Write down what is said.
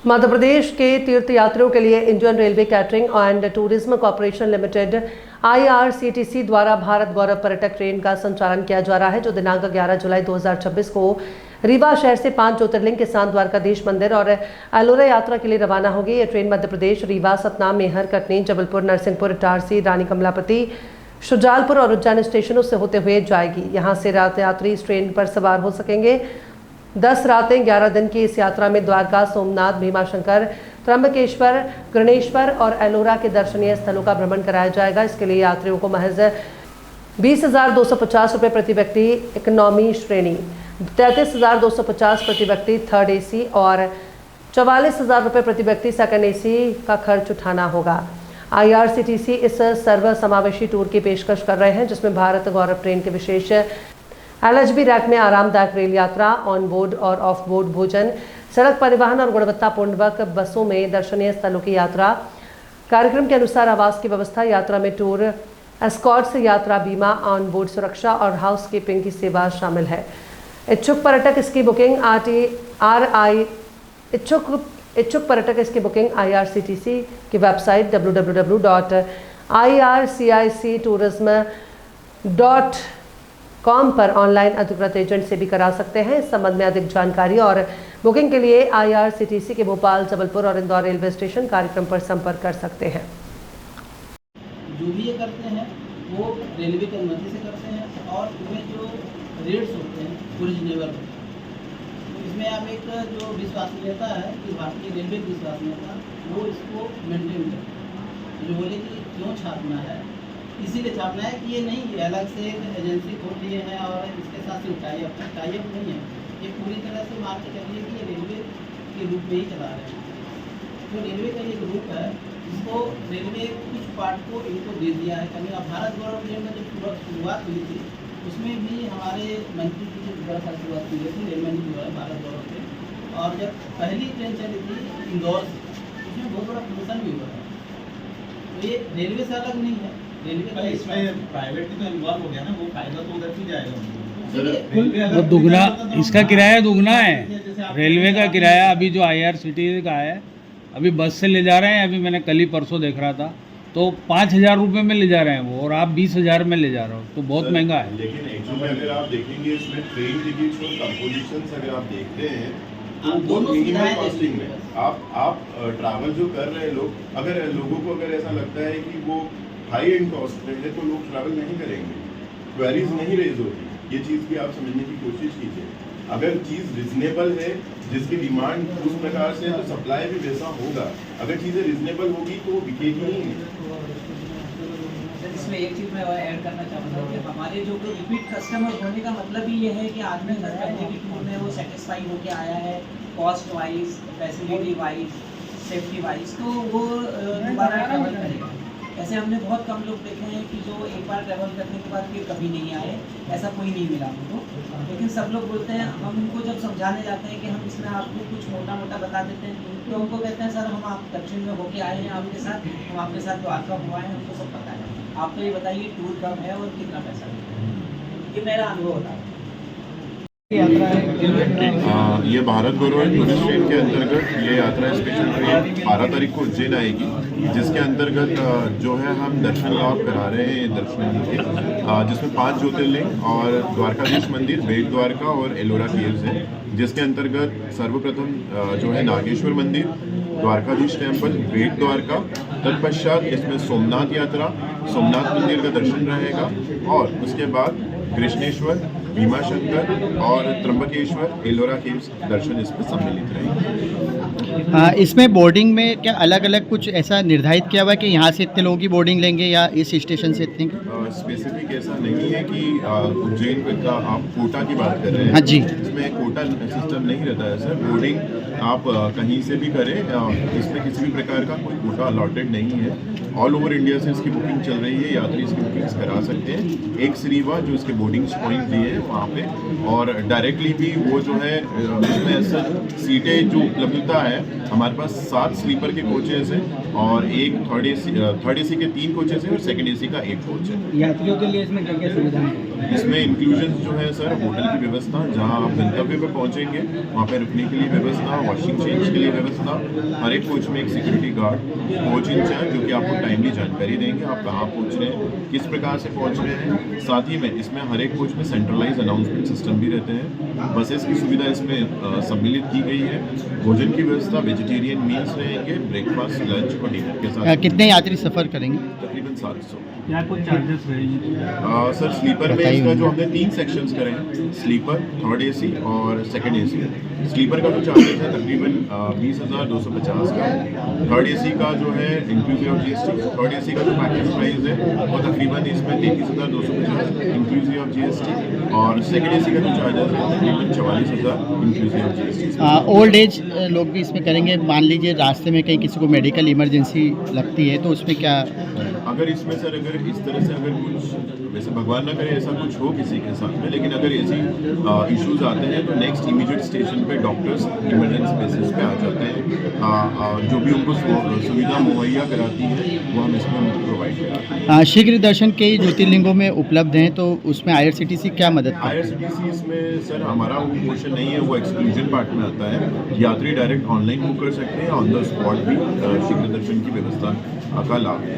मध्य प्रदेश के तीर्थयात्रियों के लिए Indian railway catering and tourism corporation limited IRCTC द्वारा भारत गौरव पर्यटक ट्रेन का संचालन किया जा रहा है, जो दिनांक 11 जुलाई 2026 को रीवा शहर से 5 ज्योतिर्लिंग के साथ द्वारकाधीश मंदिर और एलोरा यात्रा के लिए रवाना होगी। यह ट्रेन मध्य प्रदेश रीवा, सतना, मेहर, कटनी, जबलपुर, नरसिंहपुर, इटारसी, रानी कमलापति, शुजालपुर और उज्जैन स्टेशनों से होते हुए जाएगी। यहां से यात्री इस ट्रेन पर सवार हो सकेंगे। 10 रातें 11 दिन की इस यात्रा में द्वारका, सोमनाथ, भीमाशंकर, त्र्यंबकेश्वर, गणेश्वर और एलोरा के दर्शनीय स्थलों का भ्रमण कराया जाएगा। इसके लिए यात्रियों को महज 20,250 रुपये प्रति व्यक्ति इकोनॉमी श्रेणी, 33,250 प्रति व्यक्ति थर्ड AC और 44,000 रुपये प्रति व्यक्ति सेकंड AC का खर्च उठाना होगा। IRCTC इस सर्वसमावेशी टूर की पेशकश कर रहे हैं, जिसमें भारत गौरव ट्रेन के विशेष LHB रैक में आरामदायक रेल यात्रा, ऑन बोर्ड और ऑफ बोर्ड भोजन, सड़क परिवहन और गुणवत्तापूर्वक बसों में दर्शनीय स्थलों की यात्रा, कार्यक्रम के अनुसार आवास की व्यवस्था, यात्रा में टूर एस्कॉर्ट्स, यात्रा बीमा, ऑन बोर्ड सुरक्षा और हाउसकीपिंग की सेवा शामिल है। इच्छुक पर्यटक इसकी बुकिंग IRCTC की वेबसाइट www.ircictourism.com पर ऑनलाइन अधिकृत एजेंट से भी करा सकते हैं। इस संबंध में अधिक जानकारी और बुकिंग के लिए IRCTC के भोपाल, जबलपुर और इंदौर रेलवे स्टेशन कार्यक्रम पर संपर्क कर सकते हैं। जो भी ये करते हैं वो रेलवे की अनुमति से करते हैं और उनमें जो रेट्स होते हैं वो रिजनेबल होते हैं। तो इसमें आप एक जो विश्वसनीयता है कि भारतीय रेलवे की विश्वसनीयता वो इसको मेंटेन करते हैं। जो बोले कि क्यों छापना है, इसीलिए छापना है कि ये नहीं ये अलग से एक एजेंसी खोल लिए हैं और इसके साथ सिर्फ टाइप नहीं है, ये पूरी तरह से मान के चलिए कि ये रेलवे के रूप में ही चला रहे हैं। जो रेलवे का एक रूप है, इसको रेलवे कुछ पार्ट को इनको दे दिया है। कभी अब भारत गौरव ट्रेन में जब शुरुआत हुई थी उसमें भी हमारे मंत्री की जो द्वारा शुरुआत की गई थी, रेल मंत्री द्वारा भारत गौरव ट्रेन, और जब पहली ट्रेन चली थी इंदौर से, उसमें बहुत बड़ा प्रमोशन भी हुआ था। तो ये रेलवे से अलग नहीं है, रेलवे का इसमें प्राइवेट भी तो इन्वॉल्व हो गया ना, वो फायदा तो उधर भी जाएगा। वो दुगना, इसका किराया दुगना है। रेलवे का किराया अभी जो IRCTC का है, अभी बस से ले जा रहे हैं, अभी मैंने कल ही परसों देख रहा था, तो 5,000 रुपये में ले जा रहे हैं वो, और आप 20,000 में ले जा रहे हो, तो बहुत महंगा है। लेकिन एक्चुअली अगर आप देखेंगे इसमें ट्रेन टिकट्स और कंपोजिशन अगर आप देखते हैं तो बहुत मिनिमल कॉस्टिंग में आप ट्रैवल जो कर रहे हैं लोग, अगर लोगों को अगर ऐसा लगता है कि वो हाई एंड कॉस्ट में है तो लोग ट्रैवल नहीं करेंगे, क्वेरीज नहीं रेज होगी। ये चीज़ भी आप समझने की कोशिश कीजिए। अगर चीज़ रिजनेबल है, जिसकी डिमांड उस प्रकार से है तो सप्लाई भी वैसा होगा। अगर चीज़ें रिजनेबल होगी तो वो बिकेगी ही नहीं। इसमें एक चीज़ मैं ऐड करना चाहूँगा कि हमारे जो रिपीट कस्टमर होने का मतलब ही ये है कि आदमी घर पहले भी टूर में वो सेटिस्फाई होकर आया है, cost wise, facility wise, safety wise, तो वो दोबारा ट्रैवल करेगा। ऐसे हमने बहुत कम लोग देखे हैं कि जो एक बार ट्रैवल करने के बाद फिर कभी नहीं आए, ऐसा कोई नहीं मिला हमको। लेकिन सब लोग बोलते हैं, हम उनको जब समझाने जाते हैं कि हम इसमें आपको कुछ मोटा मोटा बता देते हैं, तो उनको कहते हैं सर हम आप दक्षिण में होके आए हैं आपके साथ, हम आपके साथ द्वारका हुआ है, हमको सब पता है, आप तो ये बताइए टूर कब है और कितना पैसा है। ये मेरा अनुभव होता है। ये भारत गौरव टूरिस्ट ट्रेन के अंतर्गत ये यात्रा स्पेशल ट्रेन 12 तारीख को उज्जैन आएगी, जिसके अंतर्गत जो है हम दर्शन लाभ करा रहे हैं दर्शन के, जिसमें 5 ज्योतिर्लिंग और द्वारकाधीश मंदिर, बेट द्वारका और एलोरा केव्स है। जिसके अंतर्गत सर्वप्रथम जो है नागेश्वर मंदिर, द्वारकाधीश टेम्पल, बेट द्वारका, तत्पश्चात इसमें सोमनाथ यात्रा, सोमनाथ मंदिर का दर्शन रहेगा, और उसके बाद कृष्णेश्वर, भीमाशंकर और त्र्यंबकेश्वर, एलोरा केव्स दर्शन इसमें सम्मिलित रहेंगे। इसमें बोर्डिंग में क्या अलग अलग कुछ ऐसा निर्धारित किया हुआ है कि यहाँ से इतने लोगों की बोर्डिंग लेंगे या इस स्टेशन से इतने? स्पेसिफिक ऐसा नहीं है कि उज्जैन का आप कोटा की बात कर रहे हैं। हाँ जी, इसमें कोटा सिस्टम नहीं रहता है सर। बोर्डिंग आप कहीं से भी करें, इसमें किसी भी प्रकार का कोई कोटा अलॉटेड नहीं है। ऑल ओवर इंडिया से इसकी बुकिंग चल रही है, यात्री इसकी बुकिंग्स करा सकते हैं। एक रीवा जो इसके बोर्डिंग पॉइंट दिए हैं वहाँ पे, और डायरेक्टली भी वो जो है इसमें सीटें जो उपलब्धता है है, हमारे पास 7 स्लीपर के कोचेज हैं और एक थर्ड एसी के 3 कोचेज हैं और सेकंड एसी का 1 कोच है। यात्रियों के लिए इसमें क्या क्या सुविधा है? इसमें इंक्लूजन जो है सर, होटल की व्यवस्था, जहां आप गंतव्य पे पहुंचेंगे वहां पे रुकने के लिए व्यवस्था, वॉशिंग चेंज के लिए व्यवस्था, हर एक कोच में एक सिक्योरिटी गार्ड, कोच इंचार्ज जो कि आपको टाइमली जानकारी देंगे आप कहाँ पहुंच रहे हैं, किस प्रकार से पहुंच रहे हैं। साथ ही में इसमें हर एक कोच में सेंट्रलाइज अनाउंसमेंट सिस्टम भी रहते हैं। बसेस की सुविधा इसमें सम्मिलित की गई है। भोजन की व्यवस्था, वेजिटेरियन मील्स रहेंगे, ब्रेकफास्ट, लंच और डिनर के साथ। कितने यात्री सफ़र करेंगे? तकरीबन 700। क्या कुछ चार्जेस रहेंगे? सर स्लीपर में इसका जो हमने 3 सेक्शंस करे हैं, स्लीपर, थर्ड एसी और सेकंड एसी। स्लीपर का जो चार्जेस है तकरीबन 20,250 का। थर्ड एसी का जो है inclusive of GST, third AC का जो पैकेज प्राइस है वो तकरीबन इसमें 33,250 इंक्लूसिव ऑफ जीएसटी और सेकंड एसी का जो चार्जेस है तकरीबन 44,000 inclusive of GST. Old age लोग भी इसमें करेंगे, मान लीजिए रास्ते में कहीं किसी को मेडिकल इमरजेंसी लगती है तो उसमें क्या? अगर इसमें सर अगर इस तरह से अगर कुछ, वैसे भगवान ना करे ऐसा कुछ हो किसी के साथ में, लेकिन अगर ऐसी इश्यूज आते हैं तो नेक्स्ट इमीडिएट स्टेशन पे डॉक्टर्स इमरजेंसी बेसिस पे आ जाते हैं। जो भी उनको सुविधा मुहैया कराती है वो हम इसमें उनको प्रोवाइड कराते हैं। शीघ्र दर्शन कई ज्योतिर्लिंगों में उपलब्ध हैं तो उसमें IRCTC क्या मदद करती है? IRCTC इसमें सर हमारा वो पोर्शन नहीं है, वो एक्सक्लूजन पार्ट में आता है। यात्री डायरेक्ट ऑनलाइन बुक कर सकते हैं, ऑन द स्पॉट भी शीघ्र दर्शन की व्यवस्था का लाभ है।